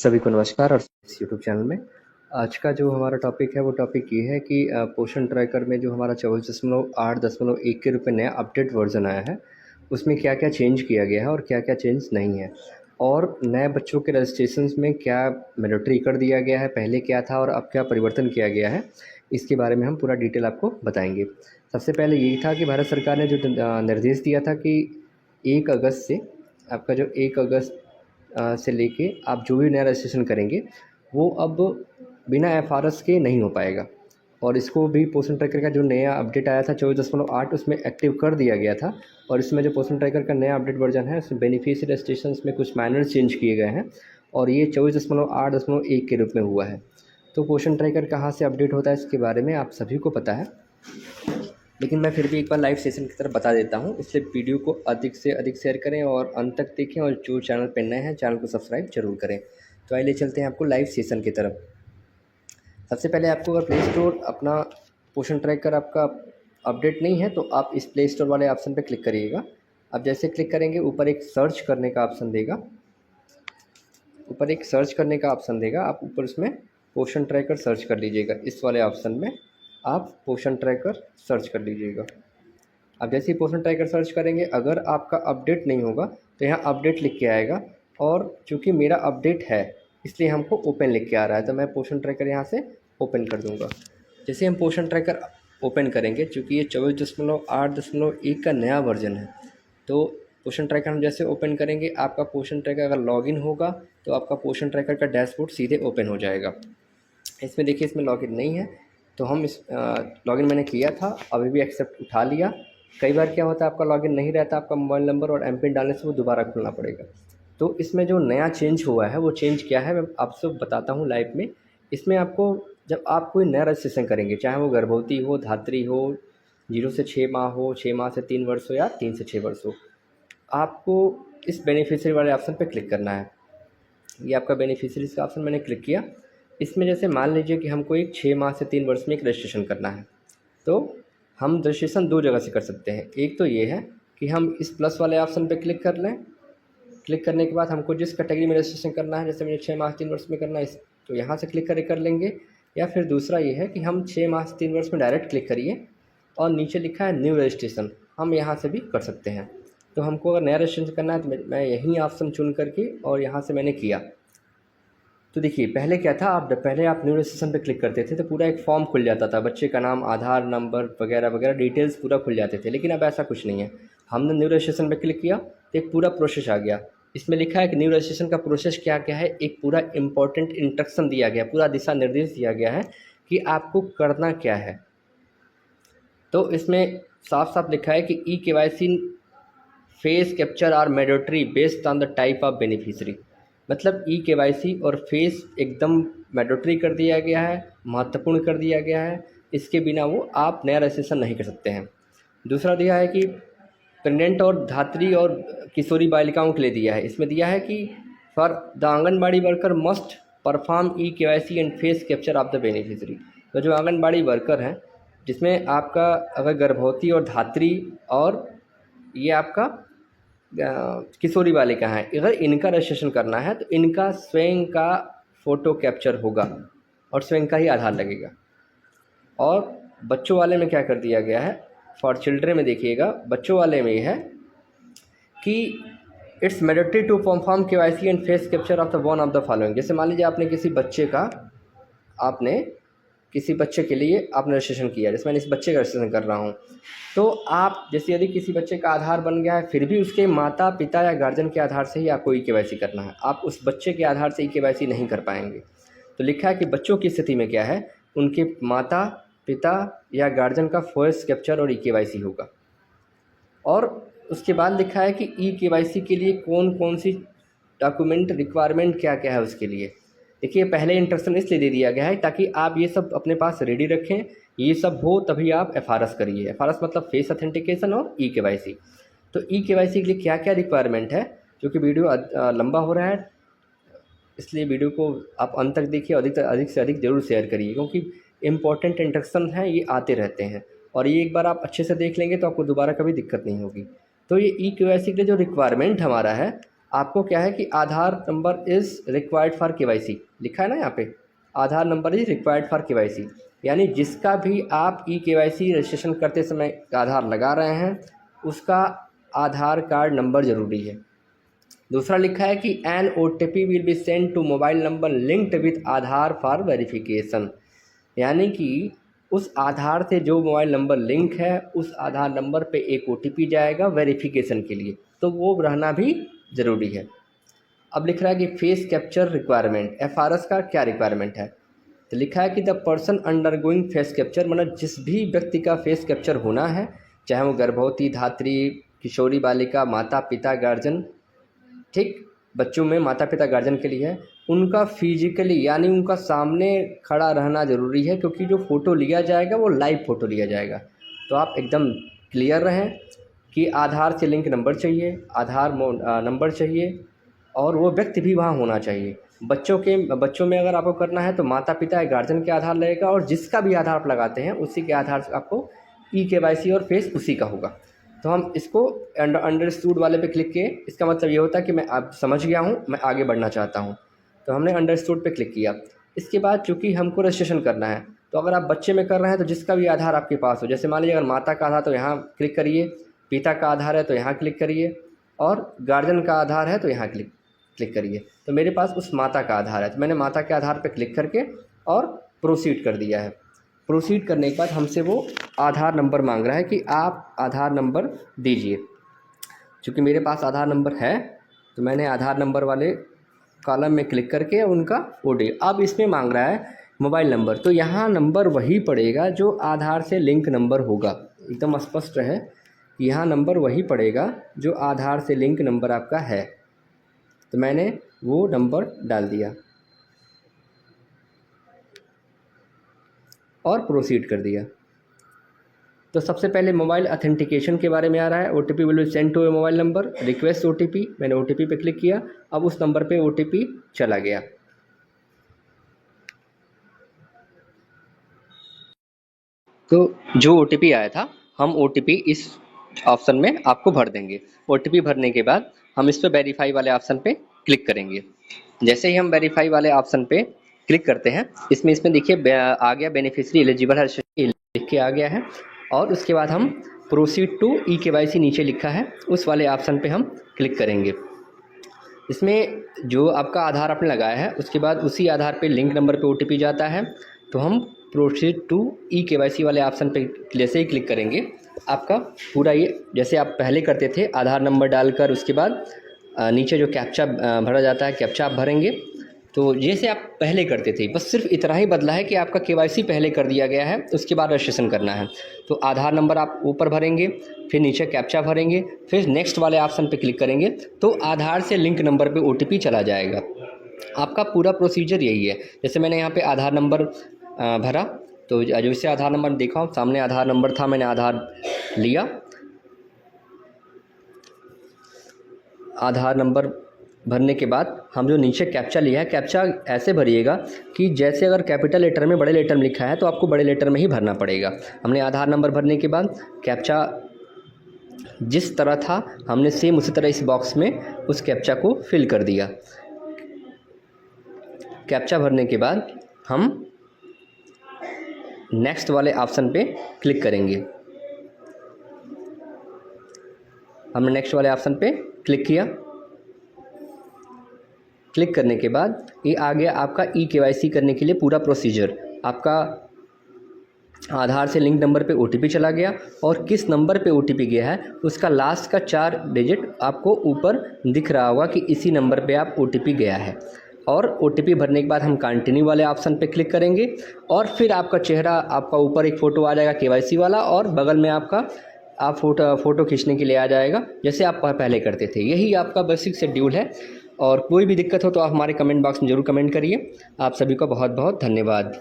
सभी को नमस्कार और इस यूट्यूब चैनल में आज का जो हमारा टॉपिक है वो टॉपिक ये है कि पोषण ट्रैकर में जो हमारा 24.8.1 के रूप में नया अपडेट वर्जन आया है उसमें क्या क्या चेंज किया गया है और क्या क्या चेंज नहीं है और नए बच्चों के रजिस्ट्रेशन में क्या मैंडेटरी कर दिया गया है, पहले क्या था और अब क्या परिवर्तन किया गया है, इसके बारे में हम पूरा डिटेल आपको बताएंगे। सबसे पहले यही था कि भारत सरकार ने जो निर्देश दिया था कि 1 अगस्त से आपका जो 1 अगस्त से लेके आप जो भी नया रजिस्ट्रेशन करेंगे वो अब बिना एफआरएस के नहीं हो पाएगा। और इसको भी पोषण ट्रैकर का जो नया अपडेट आया था 24.8 उसमें एक्टिव कर दिया गया था। और इसमें जो पोषण ट्रैकर का नया अपडेट वर्जन है उसमें बेनिफिशियरी रजिस्ट्रेशन में कुछ माइनर चेंज किए गए हैं और ये 24.8.1 के रूप में हुआ है। तो पोषण ट्रैकर कहाँ से अपडेट होता है इसके बारे में आप सभी को पता है, लेकिन मैं फिर भी एक बार लाइव सेशन की तरफ बता देता हूँ। इसलिए वीडियो को अधिक से अधिक शेयर करें और अंत तक देखें और जो चैनल पर नए हैं चैनल को सब्सक्राइब जरूर करें। तो आइए चलते हैं आपको लाइव सेशन की तरफ। सबसे पहले आपको अगर प्ले स्टोर अपना पोषण ट्रैकर आपका अपडेट नहीं है तो आप इस प्ले स्टोर वाले ऑप्शन पर क्लिक करिएगा। अब जैसे क्लिक करेंगे ऊपर एक सर्च करने का ऑप्शन देगा, ऊपर एक सर्च करने का ऑप्शन देगा, आप ऊपर उसमें पोषण ट्रैकर सर्च कर लीजिएगा। इस वाले ऑप्शन में आप पोषण ट्रैकर सर्च कर लीजिएगा। अब जैसे ही पोषण ट्रैकर सर्च करेंगे अगर आपका अपडेट नहीं होगा तो यहाँ अपडेट लिख के आएगा और चूँकि मेरा अपडेट है इसलिए हमको ओपन लिख के आ रहा है, तो मैं पोषण ट्रैकर यहाँ से ओपन कर दूँगा। जैसे हम पोषण ट्रैकर ओपन करेंगे, चूँकि ये 24.8.1 का नया वर्जन है, तो पोषण ट्रैकर हम जैसे ओपन करेंगे आपका पोषण ट्रैकर अगर लॉगिन होगा तो आपका पोषण ट्रैकर का डैशबोर्ड सीधे ओपन हो जाएगा। इसमें देखिए इसमें लॉगिन नहीं है तो हम इस लॉगिन मैंने किया था, अभी भी एक्सेप्ट उठा लिया। कई बार क्या होता है आपका लॉगिन नहीं रहता, आपका मोबाइल नंबर और एमपिन डालने से वो दोबारा खुलना पड़ेगा। तो इसमें जो नया चेंज हुआ है वो चेंज क्या है मैं आपसे बताता हूँ लाइव में। इसमें आपको जब आप कोई नया रजिस्ट्रेशन करेंगे, चाहे वो गर्भवती हो, धात्री हो, 0 से 6 माह हो, 6 माह से 3 वर्ष हो या 3 से 6 वर्ष हो, आपको इस बेनिफिशियरी वाले ऑप्शन पर क्लिक करना है। ये आपका बेनिफिशियरीज का ऑप्शन मैंने क्लिक किया। इसमें जैसे मान लीजिए कि हमको एक 6 माह से 3 वर्ष में एक रजिस्ट्रेशन करना है, तो हम रजिस्ट्रेशन 2 जगह से कर सकते हैं। एक तो ये है कि हम इस प्लस वाले ऑप्शन पे क्लिक कर लें, क्लिक करने के बाद हमको जिस कैटेगरी में रजिस्ट्रेशन करना है, जैसे मुझे 6 माह 3 वर्ष में करना है तो यहाँ से क्लिक कर लेंगे। या फिर दूसरा ये है कि हम 6 माह से 3 वर्ष में डायरेक्ट क्लिक करिए और नीचे लिखा है न्यू रजिस्ट्रेशन, हम यहाँ से भी कर सकते हैं। तो हमको अगर नया रजिस्ट्रेशन करना है तो मैं यही ऑप्शन चुन करके और यहाँ से मैंने किया। तो देखिए पहले क्या था, पहले आप न्यू रजिस्ट्रेशन पे क्लिक करते थे तो पूरा एक फॉर्म खुल जाता था, बच्चे का नाम, आधार नंबर वगैरह वगैरह डिटेल्स पूरा खुल जाते थे। लेकिन अब ऐसा कुछ नहीं है। हमने न्यू रजिस्ट्रेशन पे क्लिक किया तो एक पूरा प्रोसेस आ गया। इसमें लिखा है कि न्यू रजिस्ट्रेशन का प्रोसेस क्या क्या है, एक पूरा इंपॉर्टेंट इंस्ट्रक्शन दिया गया, पूरा दिशा निर्देश दिया गया है कि आपको करना क्या है। तो इसमें साफ साफ लिखा है कि e KYC face capture are mandatory based on the type of beneficiary. मतलब ई-KYC और फेस एकदम मैंडेटरी कर दिया गया है, महत्वपूर्ण कर दिया गया है। इसके बिना वो आप नया रजिस्ट्रेशन नहीं कर सकते हैं। दूसरा दिया है कि प्रेग्नेंट और धात्री और किशोरी बालिकाओं के लिए दिया है। इसमें दिया है कि for the anganwadi worker must perform e KYC and face capture of the beneficiary. तो जो आंगनबाड़ी वर्कर हैं जिसमें आपका अगर गर्भवती और धात्री और ये आपका किशोरी बालिका हैं, अगर इनका रजिस्ट्रेशन करना है तो इनका स्वयं का फ़ोटो कैप्चर होगा और स्वयं का ही आधार लगेगा। और बच्चों वाले में क्या कर दिया गया है, फॉर चिल्ड्रेन में देखिएगा, बच्चों वाले में ये है कि it's mandatory to perform KYC and face capture of the one of the following. जैसे मान लीजिए आपने किसी बच्चे के लिए आपने रजिस्ट्रेशन किया, जैसे मैंने इस बच्चे का रजिस्ट्रेशन कर रहा हूँ, तो आप जैसे यदि किसी बच्चे का आधार बन गया है फिर भी उसके माता पिता या गार्जियन के आधार से ही आपको ई-KYC करना है, आप उस बच्चे के आधार से ई-KYC नहीं कर पाएंगे। तो लिखा है कि बच्चों की स्थिति में क्या है, उनके माता पिता या गार्जियन का फेस कैप्चर और ई-KYC होगा। और उसके बाद लिखा है कि ई-KYC के लिए कौन कौन सी डॉक्यूमेंट रिक्वायरमेंट क्या क्या है उसके लिए। देखिए पहले इंस्ट्रक्शन इसलिए दे दिया गया है ताकि आप ये सब अपने पास रेडी रखें, ये सब हो तभी आप एफआरएस करिए। एफआरएस मतलब फेस ऑथेंटिकेशन और ई-KYC। तो ई-KYC के लिए क्या क्या रिक्वायरमेंट है, जो कि वीडियो लंबा हो रहा है इसलिए वीडियो को आप अंत तक देखिए, अधिक से अधिक ज़रूर शेयर करिए, क्योंकि इंपॉर्टेंट इंस्ट्रक्शन हैं, ये आते रहते हैं और ये एक बार आप अच्छे से देख लेंगे तो आपको दोबारा कभी दिक्कत नहीं होगी। तो ये ई-KYC के लिए जो रिक्वायरमेंट हमारा है आपको क्या है कि Aadhaar number is required for KYC लिखा है ना यहाँ पे, Aadhaar number is required for KYC, यानी जिसका भी आप ई केवाईसी रजिस्ट्रेशन करते समय आधार लगा रहे हैं उसका आधार कार्ड नंबर ज़रूरी है। दूसरा लिखा है कि an OTP will be send to mobile number linked with Aadhaar for verification, यानी कि उस आधार से जो मोबाइल नंबर लिंक है उस आधार नंबर पे एक OTP जाएगा वेरिफिकेशन के लिए, तो वो रहना भी ज़रूरी है। अब लिख रहा है कि फेस कैप्चर रिक्वायरमेंट, FRS का क्या रिक्वायरमेंट है, तो लिखा है कि the person undergoing face capture, मतलब जिस भी व्यक्ति का फेस कैप्चर होना है, चाहे वो गर्भवती, धात्री, किशोरी बालिका, माता पिता, गार्जियन, ठीक, बच्चों में माता पिता गार्जियन के लिए है, उनका फिजिकली यानी उनका सामने खड़ा रहना ज़रूरी है, क्योंकि जो फ़ोटो लिया जाएगा वो लाइव फ़ोटो लिया जाएगा। तो आप एकदम क्लियर रहें कि आधार से लिंक नंबर चाहिए, आधार नंबर चाहिए, और वो व्यक्ति भी वहाँ होना चाहिए। बच्चों में अगर आपको करना है तो माता पिता या गार्जियन के आधार लगेगा, और जिसका भी आधार आप लगाते हैं उसी के आधार से आपको ई केवाईसी और फेस उसी का होगा। तो हम इसको अंडरस्टूड वाले पे क्लिक किए, इसका मतलब ये होता है कि मैं आप समझ गया हूँ, मैं आगे बढ़ना चाहता हूँ, तो हमने अंडरस्टूड पे क्लिक किया। इसके बाद चूँकि हमको रजिस्ट्रेशन करना है, तो अगर आप बच्चे में कर रहे हैं तो जिसका भी आधार आपके पास हो, जैसे मान लीजिए अगर माता का आधार तो यहाँ क्लिक करिए, पिता का आधार है तो यहाँ क्लिक करिए, और गार्जियन का आधार है तो यहाँ क्लिक करिए। तो मेरे पास उस माता का आधार है, तो मैंने माता के आधार पर क्लिक करके और प्रोसीड कर दिया है। प्रोसीड करने के बाद हमसे वो आधार नंबर मांग रहा है कि आप आधार नंबर दीजिए। चूँकि मेरे पास आधार नंबर है तो मैंने आधार नंबर वाले कॉलम में क्लिक करके उनका OD, अब इसमें मांग रहा है मोबाइल नंबर, तो यहाँ नंबर वही पड़ेगा जो आधार से लिंक नंबर होगा। एकदम स्पष्ट है कि यहाँ नंबर वही पड़ेगा जो आधार से लिंक नंबर आपका है। तो मैंने वो नंबर डाल दिया और प्रोसीड कर दिया। तो सबसे पहले मोबाइल ऑथेंटिकेशन के बारे में आ रहा है, OTP will be send to a mobile number, request OTP, मैंने OTP पे क्लिक किया, अब उस नंबर पे OTP चला गया। तो जो OTP आया था हम OTP इस ऑप्शन में आपको भर देंगे। OTP भरने के बाद हम इस पर वेरीफाई वाले ऑप्शन पे क्लिक करेंगे। जैसे ही हम वेरीफाई वाले ऑप्शन पे क्लिक करते हैं, इसमें देखिए आ गया बेनिफिशियरी एलिजिबल है लिख के आ गया है, और उसके बाद हम प्रोसीड टू ई केवाईसी नीचे लिखा है उस वाले ऑप्शन पे हम क्लिक करेंगे। इसमें जो आपका आधार आपने लगाया है उसके बाद उसी आधार पे लिंक नंबर पे OTP जाता है, तो हम प्रोसीड टू ई केवाईसी वाले ऑप्शन पे जैसे ही क्लिक करेंगे आपका पूरा ये जैसे आप पहले करते थे आधार नंबर डालकर उसके बाद नीचे जो कैप्चा भरा जाता है कैप्चा आप भरेंगे, तो जैसे आप पहले करते थे, बस सिर्फ इतना ही बदला है कि आपका केवाईसी पहले कर दिया गया है, उसके बाद रजिस्ट्रेशन करना है। तो आधार नंबर आप ऊपर भरेंगे, फिर नीचे कैप्चा भरेंगे, फिर नेक्स्ट वाले ऑप्शन पे क्लिक करेंगे, तो आधार से लिंक नंबर पे OTP चला जाएगा। आपका पूरा प्रोसीजर यही है। जैसे मैंने यहाँ पे आधार नंबर भरा, तो जैसे आधार नंबर देखा सामने आधार नंबर था, मैंने आधार लिया, आधार नंबर भरने के बाद हम जो नीचे कैप्चा लिया है, कैप्चा ऐसे भरिएगा कि जैसे अगर कैपिटल लेटर में बड़े लेटर में लिखा है तो आपको बड़े लेटर में ही भरना पड़ेगा। हमने आधार नंबर भरने के बाद कैप्चा जिस तरह था हमने सेम उसी तरह इस बॉक्स में उस कैप्चा को फिल कर दिया। कैप्चा भरने के बाद हम नेक्स्ट वाले ऑप्शन पे क्लिक करेंगे। हमने नेक्स्ट वाले ऑप्शन पे क्लिक किया। क्लिक करने के बाद ये आ गया आपका ई केवाईसी करने के लिए पूरा प्रोसीजर। आपका आधार से लिंक नंबर पे OTP चला गया, और किस नंबर पे OTP गया है उसका लास्ट का 4 डिजिट आपको ऊपर दिख रहा होगा कि इसी नंबर पे आप OTP गया है। और OTP भरने के बाद हम कंटिन्यू वाले ऑप्शन पे क्लिक करेंगे, और फिर आपका चेहरा आपका ऊपर एक फ़ोटो आ जाएगा केवाईसी वाला, और बगल में आपका आप फ़ोटो खींचने के लिए आ जाएगा जैसे आप पहले करते थे। यही आपका बेसिक शेड्यूल है, और कोई भी दिक्कत हो तो आप हमारे कमेंट बॉक्स में ज़रूर कमेंट करिए। आप सभी को बहुत बहुत धन्यवाद।